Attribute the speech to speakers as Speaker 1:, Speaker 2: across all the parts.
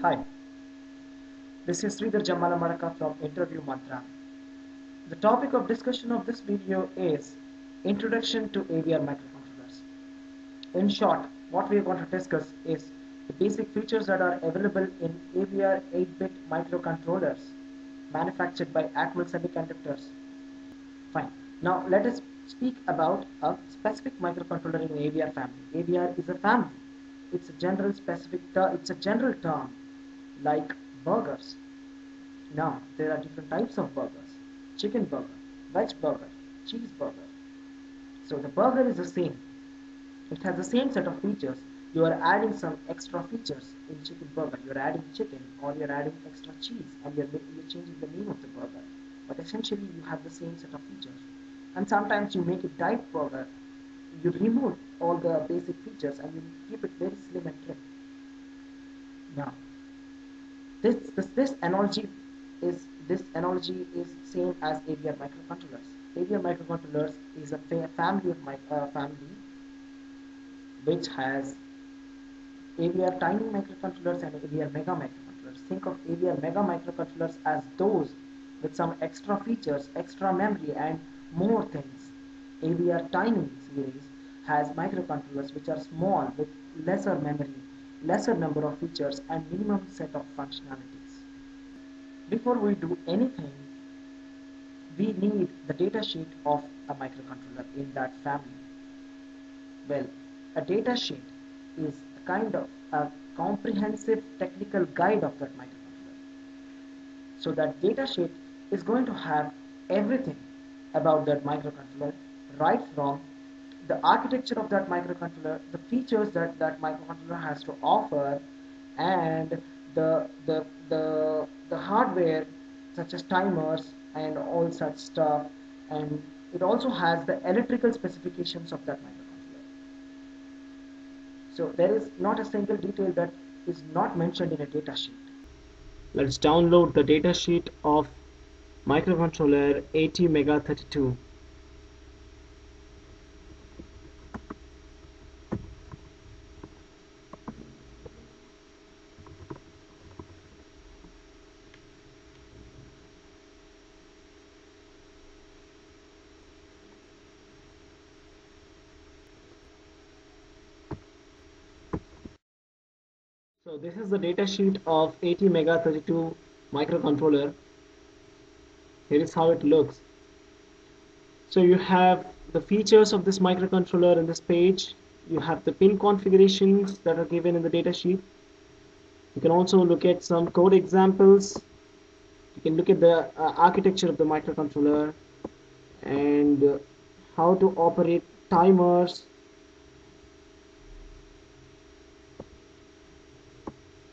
Speaker 1: Hi, this is Sridhar Jammala Maraka from Interview Mantra. The topic of discussion of this video is Introduction to AVR microcontrollers. In short, what we are going to discuss is the basic features that are available in AVR 8-bit microcontrollers manufactured by Atmel Semiconductors. Fine. Now let us speak about a specific microcontroller in AVR family. AVR is a family. It's a general it's a general term like burgers. Now, there are different types of burgers: chicken burger, veg burger, cheeseburger. So the burger is the same. It has the same set of features. You are adding some extra features in chicken burger. You're adding chicken or you're adding extra cheese and you're changing the name of the burger. But essentially you have the same set of features. And sometimes you make it diet burger. You remove all the basic features and you keep it very slim and trim. Now, this analogy is same as AVR microcontrollers. AVR microcontrollers is a family which has AVR tiny microcontrollers and AVR mega microcontrollers. Think of AVR mega microcontrollers as those with some extra features, extra memory, and more things. AVR tiny series has microcontrollers which are small with lesser memory, lesser number of features, and minimum set of functionalities. Before we do anything, we need the datasheet of a microcontroller in that family. Well, a datasheet is a kind of a comprehensive technical guide of that microcontroller. So that datasheet is going to have everything about that microcontroller, right from the architecture of that microcontroller, the features that that microcontroller has to offer, and the hardware such as timers and all such stuff, and it also has the electrical specifications of that microcontroller. So there is not a single detail that is not mentioned in a datasheet. Let's download the datasheet of microcontroller ATmega32. So this is the datasheet of ATmega32 microcontroller. Here is how it looks. So you have the features of this microcontroller in this page. You have the pin configurations that are given in the datasheet. You can also look at some code examples. You can look at the architecture of the microcontroller and how to operate timers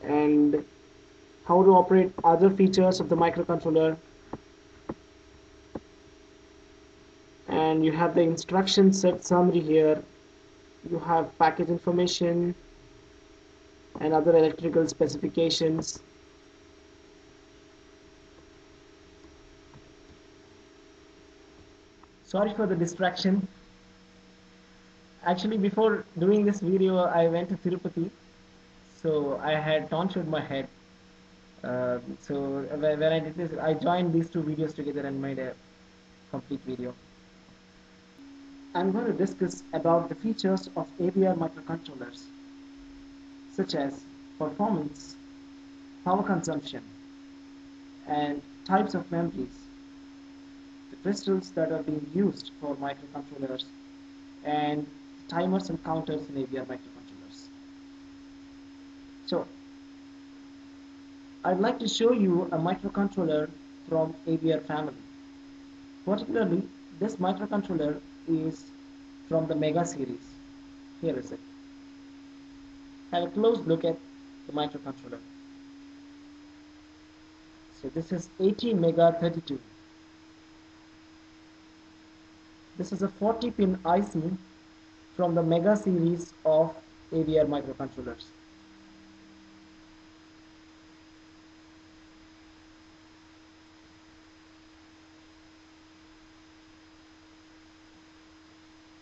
Speaker 1: and how to operate other features of the microcontroller. And you have the instruction set summary here. You have package information and other electrical specifications. Sorry for the distraction. Actually, before doing this video, I went to Tirupati, so I had tonsured my head. So when I did this, I joined these two videos together and made a complete video. I'm going to discuss about the features of AVR microcontrollers, such as performance, power consumption, and types of memories, the crystals that are being used for microcontrollers, and timers and counters in AVR microcontrollers. So, I'd like to show you a microcontroller from AVR family. Particularly, this microcontroller is from the Mega series. Here is it. Have a close look at the microcontroller. So this is ATmega32. This is a 40-pin IC from the Mega series of AVR microcontrollers.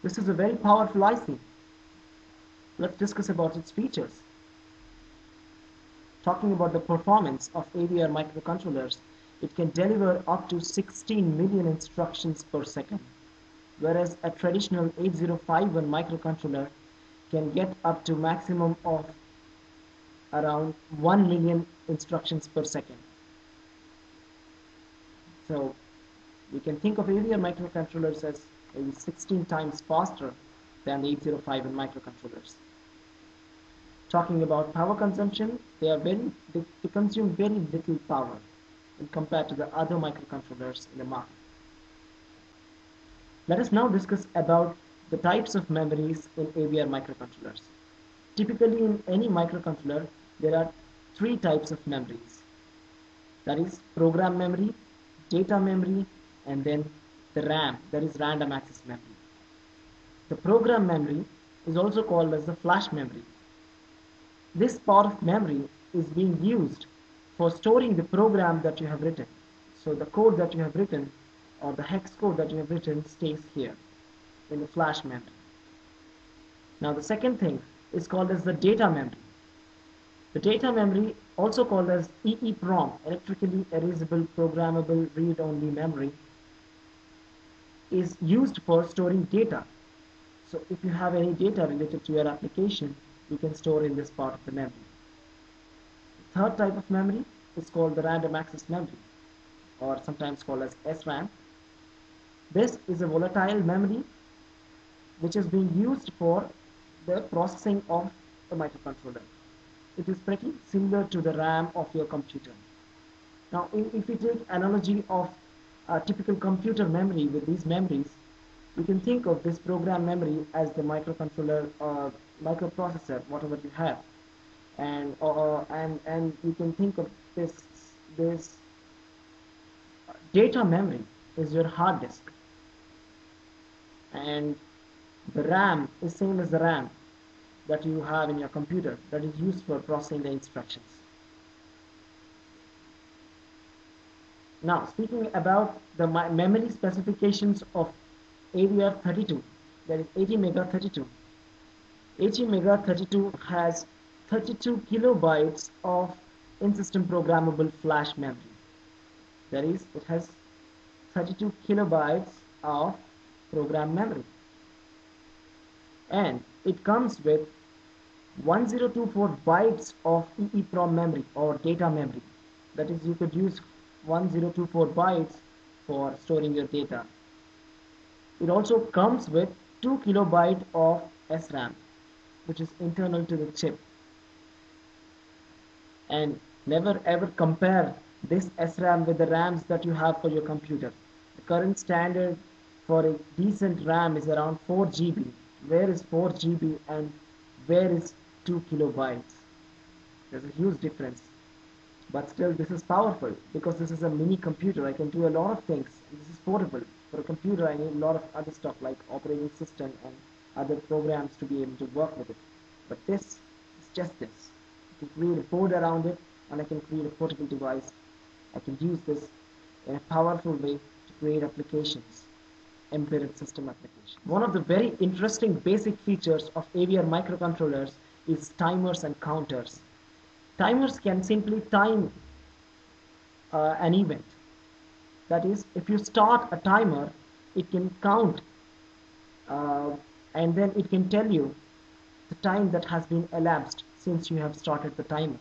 Speaker 1: This is a very powerful IC. Let's discuss about its features. Talking about the performance of AVR microcontrollers, it can deliver up to 16 million instructions per second, whereas a traditional 8051 microcontroller can get up to maximum of around 1 million instructions per second. So we can think of AVR microcontrollers as maybe 16 times faster than the 8051 microcontrollers. Talking about power consumption, they consume very little power when compared to the other microcontrollers in the market. Let us now discuss about the types of memories in AVR microcontrollers. Typically in any microcontroller, there are three types of memories. That is program memory, data memory, and then the RAM, that is random access memory. The program memory is also called as the flash memory. This part of memory is being used for storing the program that you have written. So the code that you have written or the hex code that you have written stays here in the flash memory. Now the second thing is called as the data memory. The data memory, also called as EEPROM, electrically erasable programmable read-only memory, is used for storing data. So if you have any data related to your application, you can store in this part of the memory. The third type of memory is called the random access memory, or sometimes called as SRAM. This is a volatile memory which is being used for the processing of the microcontroller. It is pretty similar to the RAM of your computer. Now, if we take analogy of a typical computer memory with these memories, we can think of this program memory as the microcontroller or microprocessor, whatever you have, and you can think of this data memory is your hard disk, and the RAM is same as the RAM that you have in your computer that is used for processing the instructions. Now, speaking about the memory specifications of AVR32, that is 80MegaThirty-two. 80MegaThirty-two has 32 kilobytes of in-system programmable flash memory. That is, it has 32 kilobytes of program memory. And it comes with 1024 bytes of EEPROM memory or data memory. That is, you could use 1024 bytes for storing your data. It also comes with 2 kilobyte of SRAM, which is internal to the chip. And never ever compare this SRAM with the RAMs that you have for your computer. The current standard for a decent RAM is around 4 GB. Where is 4 GB and where is 2 kilobytes? There's a huge difference. But still, this is powerful because this is a mini computer. I can do a lot of things. This is portable. For a computer, I need a lot of other stuff like operating system and other programs to be able to work with it. But this is just this. I can create a board around it, and I can create a portable device. I can use this in a powerful way to create applications, embedded system applications. One of the very interesting basic features of AVR microcontrollers is timers and counters. Timers can simply time an event. That is, if you start a timer, it can count and then it can tell you the time that has been elapsed since you have started the timer.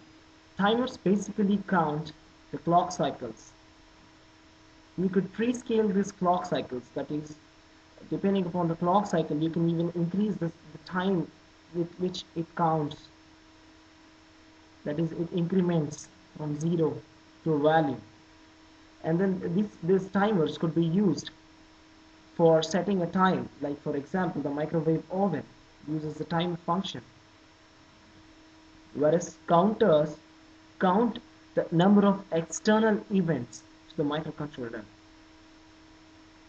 Speaker 1: Timers basically count the clock cycles. You could pre-scale these clock cycles. That is, depending upon the clock cycle, you can even increase the time with which it counts. That is, it increments from 0 to a value. And then these timers could be used for setting a time. Like, for example, the microwave oven uses the time function. Whereas counters count the number of external events to the microcontroller.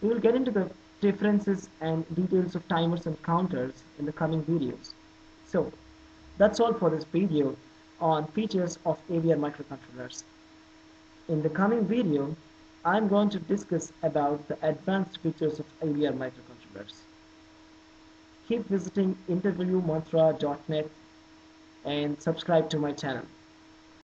Speaker 1: We will get into the differences and details of timers and counters in the coming videos. So, that's all for this video on features of AVR microcontrollers. In the coming video, I'm going to discuss about the advanced features of AVR microcontrollers. Keep visiting interviewmantra.net and subscribe to my channel.